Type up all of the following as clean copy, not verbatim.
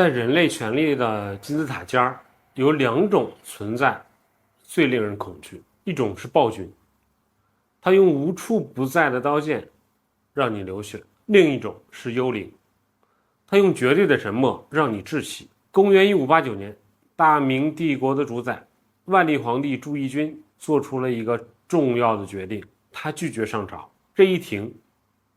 在人类权力的金字塔尖儿，有两种存在最令人恐惧，一种是暴君，他用无处不在的刀剑让你流血；另一种是幽灵，他用绝对的沉默让你窒息。公元1589年，大明帝国的主宰万历皇帝朱翊钧做出了一个重要的决定，他拒绝上朝，这一停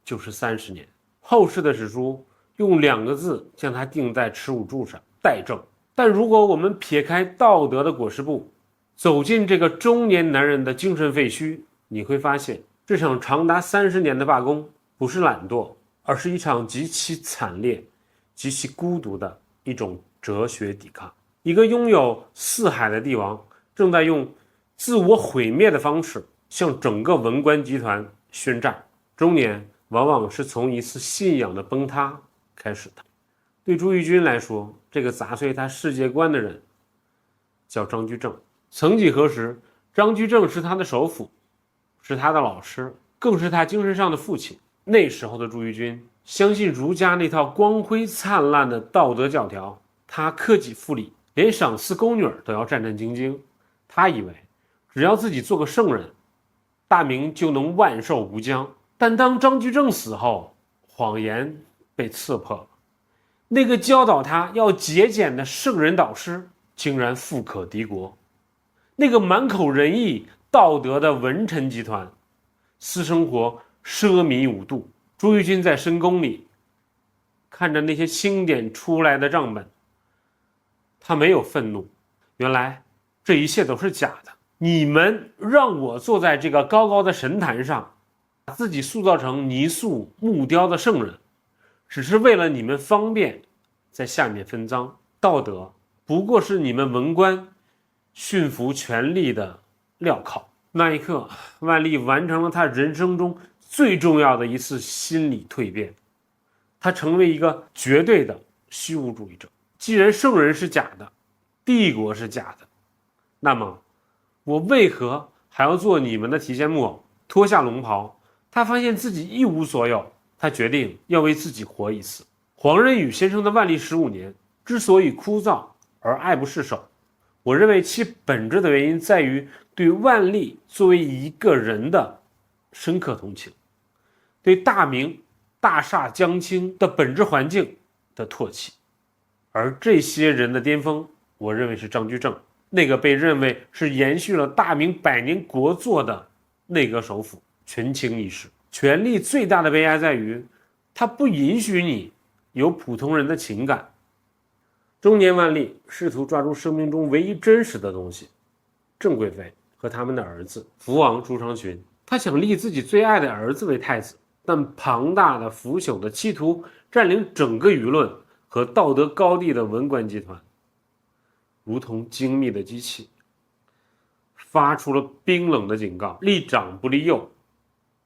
就是30年。后世的史书用2个字将它钉在耻辱柱上：代政。但如果我们撇开道德的裹尸布，走进这个中年男人的精神废墟，你会发现，这场长达30年的罢工不是懒惰，而是一场极其惨烈、极其孤独的一种哲学抵抗。一个拥有4海的帝王正在用自我毁灭的方式向整个文官集团宣战。中年往往是从一次信仰的崩塌开始的。对朱翊钧来说，这个砸碎他世界观的人叫张居正。曾几何时，张居正是他的首辅，是他的老师，更是他精神上的父亲。那时候的朱翊钧相信儒家那套光辉灿烂的道德教条，他克己复礼，连赏赐宫女都要战战兢兢。他以为只要自己做个圣人，大明就能万寿无疆。但当张居正死后，谎言被刺破了。那个教导他要节俭的圣人导师竟然富可敌国，那个满口仁义道德的文臣集团私生活奢靡无度。朱翊钧在深宫里看着那些清点出来的账本，他没有愤怒，原来这一切都是假的。你们让我坐在这个高高的神坛上，把自己塑造成泥塑木雕的圣人，只是为了你们方便在下面分赃。道德不过是你们文官驯服权力的镣铐。那一刻，万历完成了他人生中最重要的一次心理蜕变，他成为一个绝对的虚无主义者。既然圣人是假的，帝国是假的，那么我为何还要做你们的提线木偶？脱下龙袍，他发现自己一无所有，他决定要为自己活一次。黄仁宇先生的万历15年之所以枯燥而爱不释手，我认为其本质的原因在于对万历作为一个人的深刻同情，对大明大厦将倾的本质环境的唾弃。而这些人的巅峰，我认为是张居正，那个被认为是延续了大明100年国祚的内阁首辅，权倾一时。权力最大的悲哀在于，他不允许你有普通人的情感。中年万历试图抓住生命中唯一真实的东西，郑贵妃和他们的儿子福王朱常洵。他想立自己最爱的儿子为太子，但庞大的腐朽的企图占领整个舆论和道德高地的文官集团，如同精密的机器，发出了冰冷的警告：立长不立幼，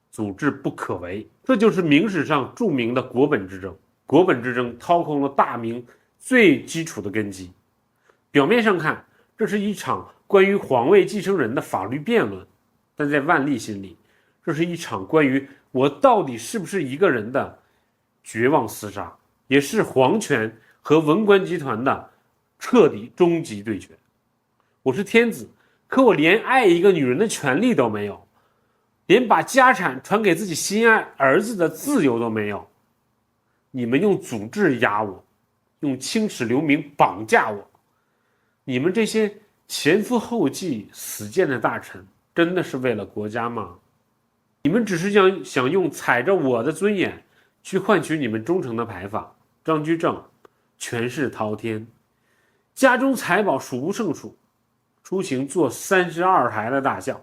组织不可为。这就是明史上著名的国本之争。国本之争掏空了大明最基础的根基。表面上看，这是一场关于皇位继承人的法律辩论，但在万历心里，这是一场关于我到底是不是一个人的绝望厮杀，也是皇权和文官集团的彻底终极对决。我是天子，可我连爱一个女人的权利都没有，连把家产传给自己心爱儿子的自由都没有。你们用祖制压我，用青史留名绑架我。你们这些前赴后继死谏的大臣，真的是为了国家吗？你们只是想用踩着我的尊严去换取你们忠诚的牌坊。张居正权势滔天，家中财宝数不胜数，出行做32孩的大将。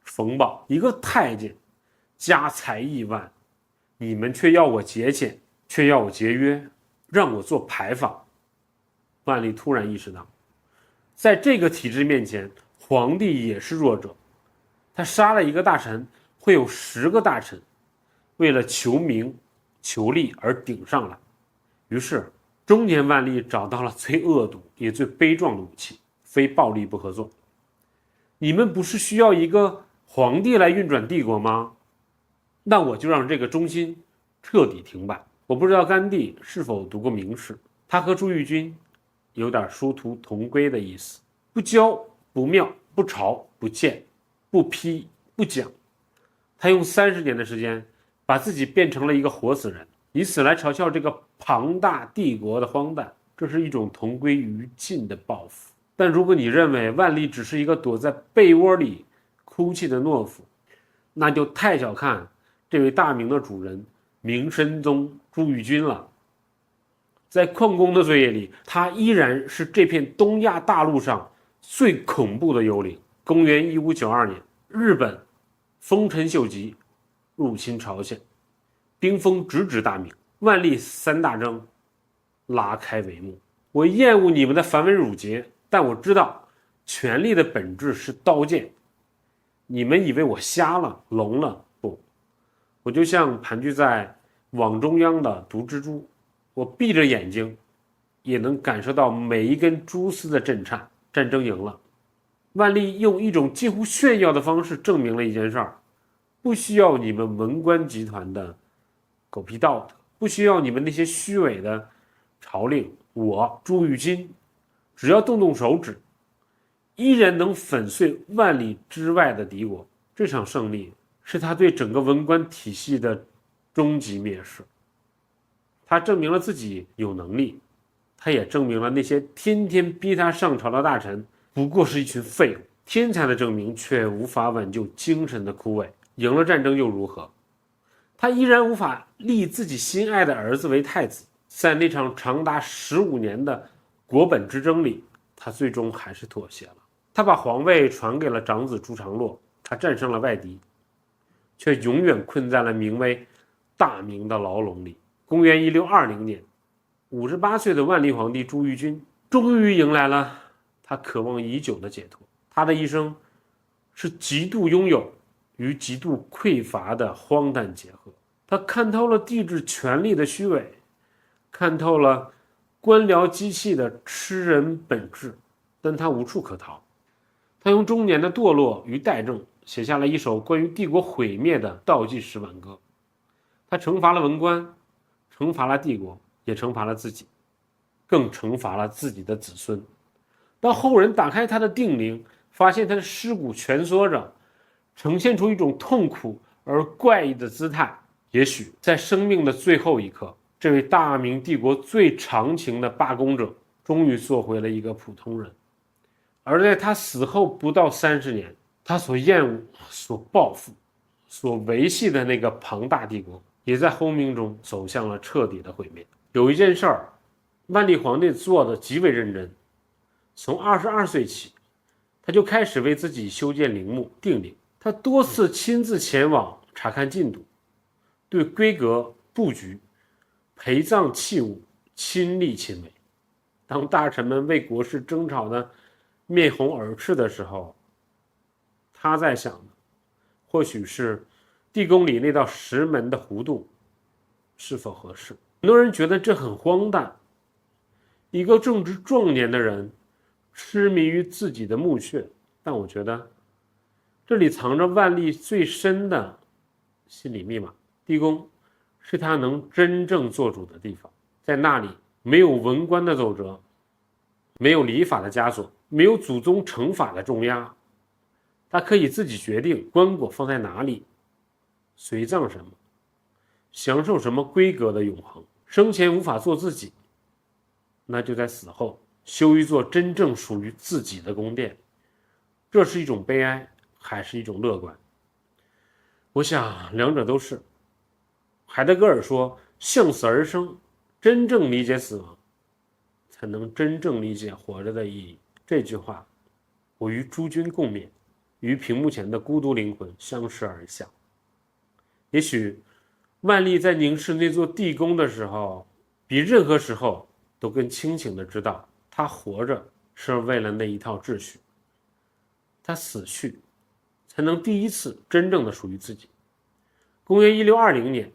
冯保一个太监，家财亿万，你们却要我节俭，却要我节约，让我做牌坊。万历突然意识到，在这个体制面前，皇帝也是弱者。他杀了一个大臣，会有10个大臣为了求名求利而顶上来。于是中年万历找到了最恶毒也最悲壮的武器，非暴力不合作。你们不是需要一个皇帝来运转帝国吗？那我就让这个中心彻底停摆。我不知道甘地是否读过明史，他和朱翊钧有点殊途同归的意思，不骄不妙不朝不谏不批不讲。他用30年的时间把自己变成了一个活死人，以此来嘲笑这个庞大帝国的荒诞，这是一种同归于尽的报复。但如果你认为万历只是一个躲在被窝里哭泣的懦夫，那就太小看这位大明的主人明神宗朱翊钧了。在矿工的岁月里，他依然是这片东亚大陆上最恐怖的幽灵。公元1592年，日本丰臣秀吉入侵朝鲜，兵锋直指大明，万历3大征拉开帷幕。我厌恶你们的繁文缛节，但我知道权力的本质是刀剑。你们以为我瞎了聋了？不，我就像盘踞在网中央的毒蜘蛛，我闭着眼睛也能感受到每一根蛛丝的震颤。战争赢了，万历用一种近乎炫耀的方式证明了一件事儿：不需要你们文官集团的狗屁道德，不需要你们那些虚伪的朝令，我朱翊钧只要动动手指，依然能粉碎万里之外的敌国。这场胜利是他对整个文官体系的终极蔑视。他证明了自己有能力，他也证明了那些天天逼他上朝的大臣不过是一群废物。天才的证明却无法挽救精神的枯萎。赢了战争又如何？他依然无法立自己心爱的儿子为太子。在那场长达15年的国本之争里，他最终还是妥协了。他把皇位传给了长子朱常洛，他战胜了外敌，却永远困在了名为大明的牢笼里。公元1620年，58岁的万历皇帝朱翊钧终于迎来了他渴望已久的解脱。他的一生是极度拥有与极度匮乏的荒诞结合。他看透了帝制权力的虚伪，看透了官僚机器的吃人本质，但他无处可逃。他用中年的堕落与怠政写下了一首关于帝国毁灭的倒计时挽歌。他惩罚了文官，惩罚了帝国，也惩罚了自己，更惩罚了自己的子孙。当后人打开他的定陵，发现他的尸骨蜷缩着，呈现出一种痛苦而怪异的姿态，也许在生命的最后一刻，这位大明帝国最长情的罢工者终于做回了一个普通人。而在他死后不到30年，他所厌恶、所报复、所维系的那个庞大帝国，也在轰鸣中走向了彻底的毁灭。有一件事儿，万历皇帝做的极为认真。从22岁起，他就开始为自己修建陵墓定陵。他多次亲自前往查看进度，对规格、布局、陪葬器物亲力亲为。当大臣们为国事争吵的面红耳赤的时候，他在想的或许是地宫里那道石门的弧度是否合适。很多人觉得这很荒诞，一个正值壮年的人痴迷于自己的墓穴，但我觉得这里藏着万历最深的心理密码。地宫是他能真正做主的地方，在那里没有文官的奏折，没有礼法的枷锁，没有祖宗惩罚的重压，他可以自己决定棺椁放在哪里，随葬什么，享受什么规格的永恒。生前无法做自己，那就在死后修一座真正属于自己的宫殿。这是一种悲哀，还是一种乐观？我想两者都是。海德格尔说，向死而生，真正理解死亡，才能真正理解活着的意义。这句话我与诸君共勉，与屏幕前的孤独灵魂相视而笑。也许万历在凝视那座地宫的时候，比任何时候都更清醒地知道，他活着是为了那一套秩序，他死去才能第一次真正的属于自己。公元1620年，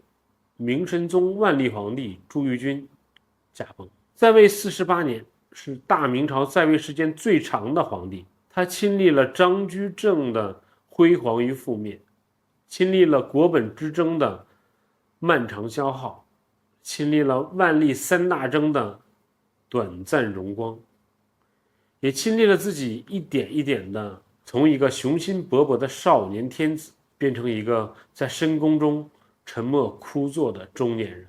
明神宗万历皇帝朱翊钧驾崩，在位48年，是大明朝在位时间最长的皇帝。他亲历了张居正的辉煌与覆灭，亲历了国本之争的漫长消耗，亲历了万历3大征的短暂荣光，也亲历了自己一点一点的从一个雄心勃勃的少年天子变成一个在深宫中沉默枯坐的中年人。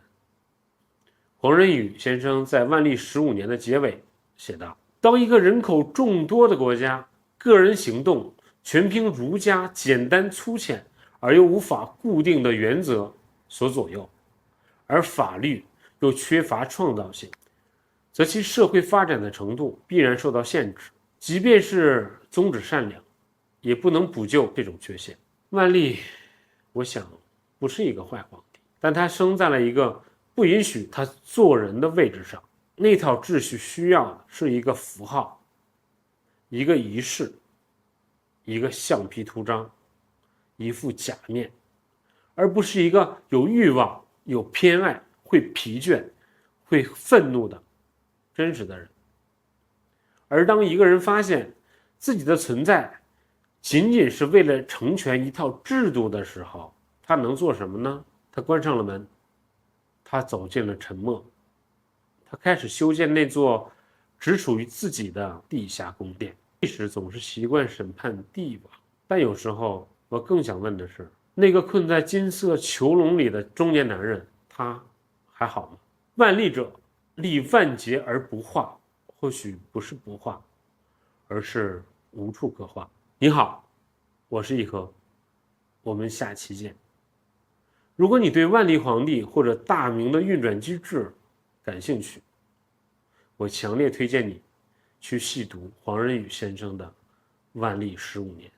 黄仁宇先生在万历15年的结尾写道：当一个人口众多的国家，个人行动全凭儒家简单粗浅而又无法固定的原则所左右，而法律又缺乏创造性，则其社会发展的程度必然受到限制。即便是宗旨善良，也不能补救这种缺陷。万历，我想不是一个坏皇帝，但他生在了一个不允许他做人的位置上。那套秩序需要的是一个符号，一个仪式，一个橡皮图章，一副假面，而不是一个有欲望、有偏爱、会疲倦、会愤怒的真实的人。而当一个人发现自己的存在仅仅是为了成全一套制度的时候，他能做什么呢？他关上了门，他走进了沉默，他开始修建那座只属于自己的地下宫殿。历史总是习惯审判帝王，但有时候我更想问的是，那个困在金色囚笼里的中年男人，他还好吗？万历者立万劫而不化，或许不是不化，而是无处可化。你好，我是一和，我们下期见。如果你对万历皇帝或者大明的运转机制感兴趣，我强烈推荐你去细读黄仁宇先生的《万历15年》。